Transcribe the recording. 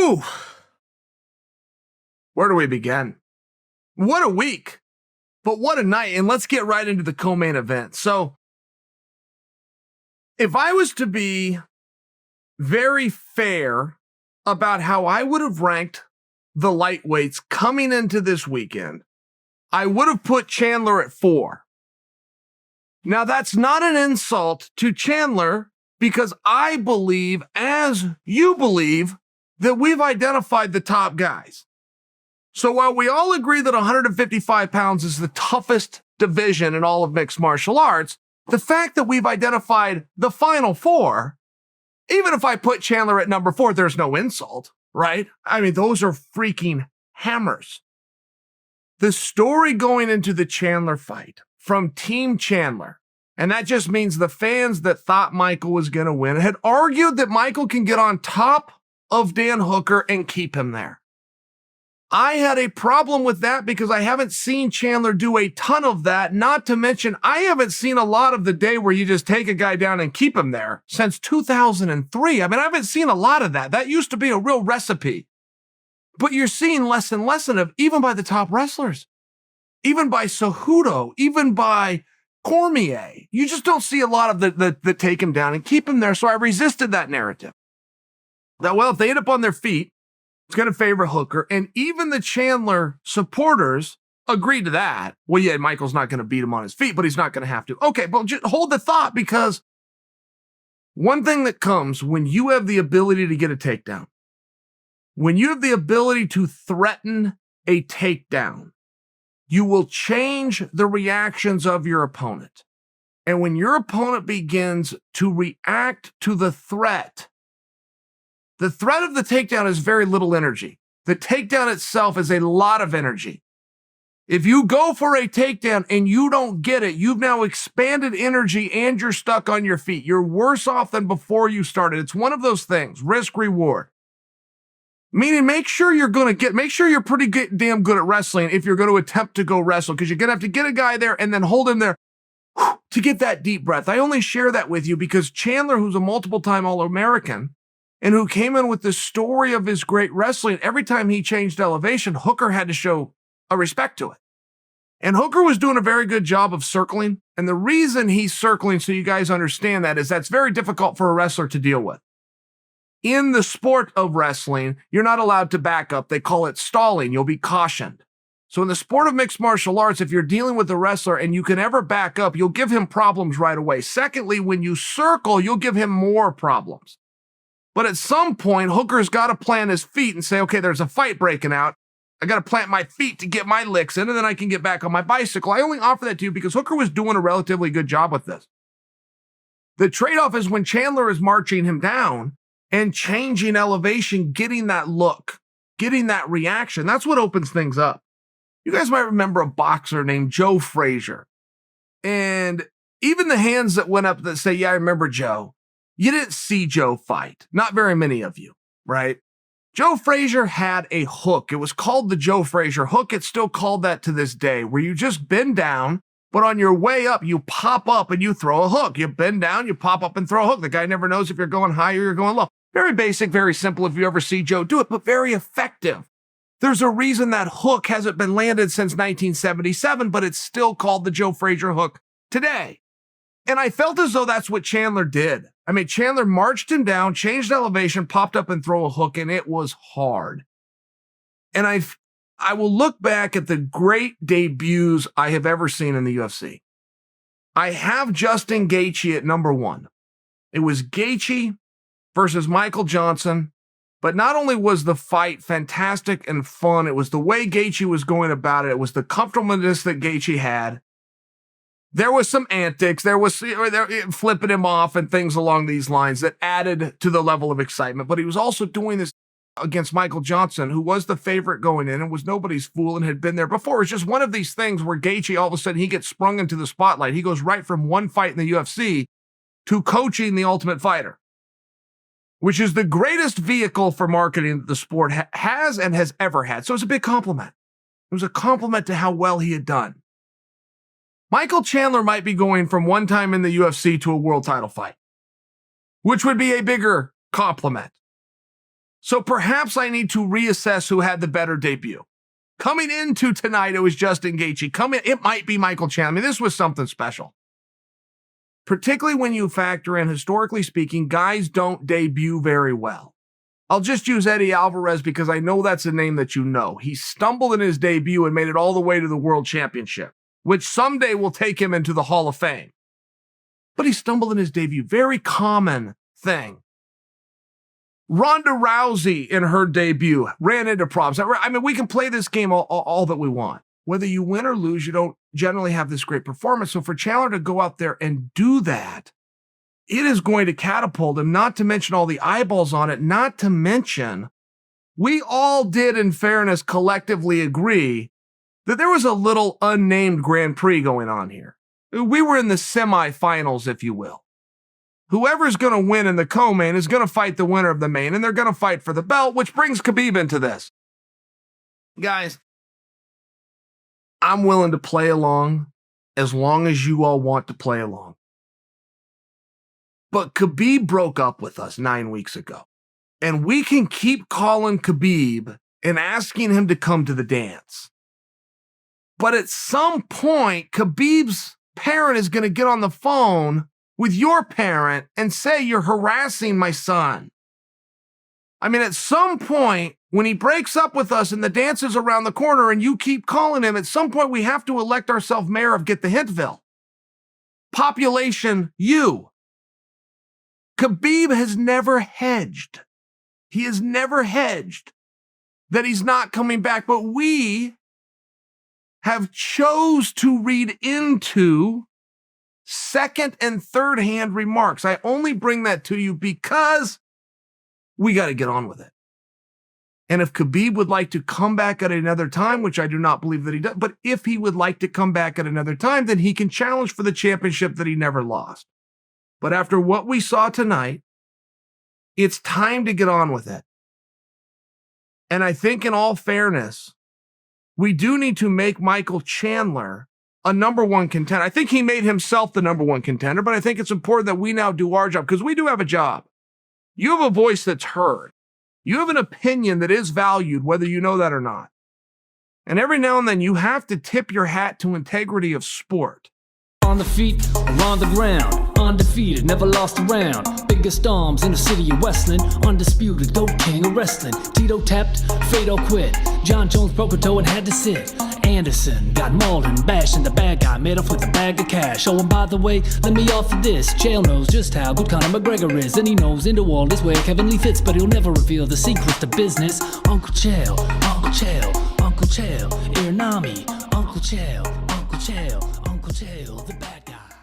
Whew. Where do we begin? What a week, but what a night. And let's get right into the co-main event. So if I was to be very fair about how I would have ranked the lightweights coming into this weekend, I would have put Chandler at 4. Now, that's not an insult to Chandler because I believe, as you believe, that we've identified the top guys. So while we all agree that 155 pounds is the toughest division in all of mixed martial arts, the fact that we've identified the final 4, even if I put Chandler at number 4, there's no insult, right? I mean, those are freaking hammers. The story going into the Chandler fight from Team Chandler, and that just means the fans that thought Michael was going to win had argued that Michael can get on top of Dan Hooker and keep him there. I had a problem with that because I haven't seen Chandler do a ton of that, not to mention I haven't seen a lot of the day where you just take a guy down and keep him there since 2003. I mean, I haven't seen a lot of that. That used to be a real recipe. But you're seeing less and less of, even by the top wrestlers, even by Cejudo, even by Cormier. You just don't see a lot of the take him down and keep him there. So I resisted that narrative. That, well, if they end up on their feet, it's going to favor Hooker. And even the Chandler supporters agreed to that. Well, yeah, Michael's not going to beat him on his feet, but he's not going to have to. Okay, but just hold the thought, because one thing that comes when you have the ability to get a takedown, when you have the ability to threaten a takedown, you will change the reactions of your opponent. And when your opponent begins to react to the threat of the takedown is very little energy. The takedown itself is a lot of energy. If you go for a takedown and you don't get it, you've now expanded energy and you're stuck on your feet. You're worse off than before you started. It's one of those things, risk reward. Meaning make sure you're pretty damn good at wrestling if you're going to attempt to go wrestle, because you're going to have to get a guy there and then hold him there to get that deep breath. I only share that with you because Chandler, who's a multiple-time All-American, and who came in with the story of his great wrestling, every time he changed elevation, Hooker had to show a respect to it. And Hooker was doing a very good job of circling. And the reason he's circling, so you guys understand that, is that's very difficult for a wrestler to deal with. In the sport of wrestling, you're not allowed to back up. They call it stalling. You'll be cautioned. So in the sport of mixed martial arts, if you're dealing with a wrestler and you can ever back up, you'll give him problems right away. Secondly, when you circle, you'll give him more problems. But at some point, Hooker's got to plant his feet and say, okay, there's a fight breaking out. I got to plant my feet to get my licks in, and then I can get back on my bicycle. I only offer that to you because Hooker was doing a relatively good job with this. The trade-off is when Chandler is marching him down and changing elevation, getting that look, getting that reaction. That's what opens things up. You guys might remember a boxer named Joe Frazier. And even the hands that went up that say, yeah, I remember Joe. You didn't see Joe fight. Not very many of you, right? Joe Frazier had a hook. It was called the Joe Frazier hook. It's still called that to this day, where you just bend down, but on your way up, you pop up and you throw a hook. You bend down, you pop up and throw a hook. The guy never knows if you're going high or you're going low. Very basic, very simple if you ever see Joe do it, but very effective. There's a reason that hook hasn't been landed since 1977, but it's still called the Joe Frazier hook today. And I felt as though that's what Chandler did. I mean, Chandler marched him down, changed elevation, popped up and throw a hook, and it was hard. And I will look back at the great debuts I have ever seen in the UFC. I have Justin Gaethje at number 1. It was Gaethje versus Michael Johnson. But not only was the fight fantastic and fun, it was the way Gaethje was going about it. It was the comfortableness that Gaethje had. There was some antics. There was flipping him off and things along these lines that added to the level of excitement. But he was also doing this against Michael Johnson, who was the favorite going in and was nobody's fool and had been there before. It's just one of these things where Gaethje, all of a sudden, he gets sprung into the spotlight. He goes right from one fight in the UFC to coaching the Ultimate Fighter, which is the greatest vehicle for marketing that the sport has and has ever had. So it's a big compliment. It was a compliment to how well he had done. Michael Chandler might be going from one time in the UFC to a world title fight, which would be a bigger compliment. So perhaps I need to reassess who had the better debut. Coming into tonight, it was Justin Gaethje. It might be Michael Chandler. I mean, this was something special. Particularly when you factor in, historically speaking, guys don't debut very well. I'll just use Eddie Alvarez because I know that's a name that you know. He stumbled in his debut and made it all the way to the World Championship, which someday will take him into the Hall of Fame. But he stumbled in his debut. Very common thing. Ronda Rousey in her debut ran into problems. I mean, we can play this game all that we want. Whether you win or lose, you don't generally have this great performance. So for Chandler to go out there and do that, it is going to catapult him, not to mention all the eyeballs on it, not to mention we all did, in fairness, collectively agree that there was a little unnamed Grand Prix going on here. We were in the semifinals, if you will. Whoever's going to win in the co-main is going to fight the winner of the main, and they're going to fight for the belt, which brings Khabib into this. Guys, I'm willing to play along as long as you all want to play along. But Khabib broke up with us 9 weeks ago, and we can keep calling Khabib and asking him to come to the dance. But at some point, Khabib's parent is going to get on the phone with your parent and say, you're harassing my son. I mean, at some point, when he breaks up with us and the dance is around the corner and you keep calling him, at some point we have to elect ourselves mayor of Get the Hintville. Population, you. Khabib has never hedged. He has never hedged that he's not coming back, but we have chose to read into second and third hand remarks. I only bring that to you because we got to get on with it. And if Khabib would like to come back at another time, which I do not believe that he does, but if he would like to come back at another time, then he can challenge for the championship that he never lost. But after what we saw tonight, it's time to get on with it. And I think in all fairness, we do need to make Michael Chandler a number one contender. I think he made himself the number one contender, but I think it's important that we now do our job because we do have a job. You have a voice that's heard. You have an opinion that is valued, whether you know that or not. And every now and then you have to tip your hat to integrity of sport. On the feet, around the ground, undefeated, never lost a round. Biggest arms in the city of Westland, undisputed, GOAT king of wrestling. Tito tapped, Fado quit. John Jones broke a toe and had to sit. Anderson got mauled and bashed, and the bad guy made off with a bag of cash. Oh, and by the way, let me offer this. Chael knows just how good Conor McGregor is, and he knows into all this where Kevin Lee fits, but he'll never reveal the secret to business. Uncle Chael, Uncle Chael, Uncle Chael, Iranami, Uncle Chael, Uncle Chael, Uncle Chael, the bad guy.